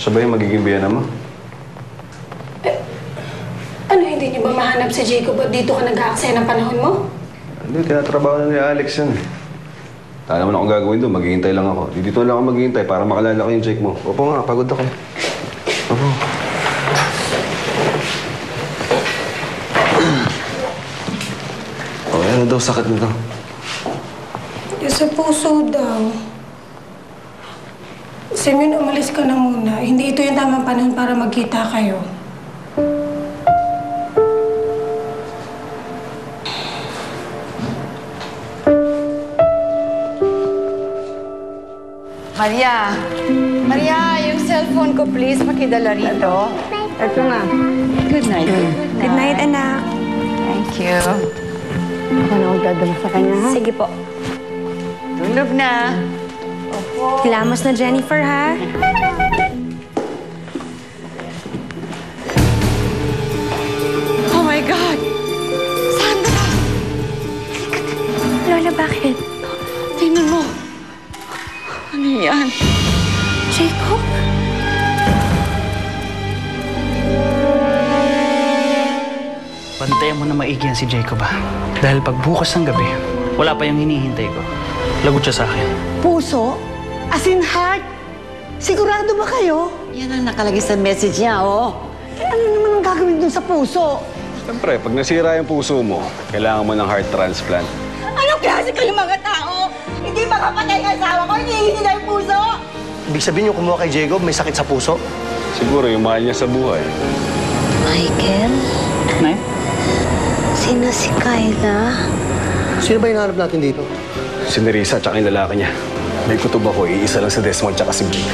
Siya ba yung magiging biyana mo? Ano, hindi niyo ba mahanap si Jacob at dito ka nag-aaksaya ng panahon mo? Hindi, tinatrabaho na ni Alex yan. Wala naman akong gagawin doon. Maghihintay lang ako. Dito lang ako maghihintay para makalala ko yung Jake mo. Opo nga, pagod ako. Opo. Okay, ano daw sakit nito? Sa puso daw. Simeon, umalis ka na muna. Hindi ito yung tamang panahon para magkita kayo. Maria! Maria, yung cellphone ko please, pakidala rito. Ito na. Good night. Good night, anak. Thank you. Ako na magdadala sa kanya, ha? Sige po. Tulog na. Hilamos na, Jennifer, ha? Oh my God! Sandra! Lola, bakit? Tingnan mo. Ano yan? Jacob? Bantayan mo na maigi yan si Jacob, ha? Dahil pag bukas ng gabi, wala pa yung hinihintay ko. Lagot siya sa akin. Puso? As in heart? Sigurado ba kayo? Yan ang nakalagay sa message niya, oh. Ano naman ang gagawin dun sa puso? Siyempre, pag nasira yung puso mo, kailangan mo ng heart transplant. Anong klase kayong mga tao? Hindi makapatay ang asawa ko, hinihingi na yung puso! Ibig sabihin yung kumuha kay Jacob may sakit sa puso? Siguro yung mahal niya sa buhay. Michael? Nay? Sino si Kyla? Sino ba hinahanap natin dito? Si Nerissa at yung lalaki niya. May kutob ako, iisa lang si Desmond at si Blake.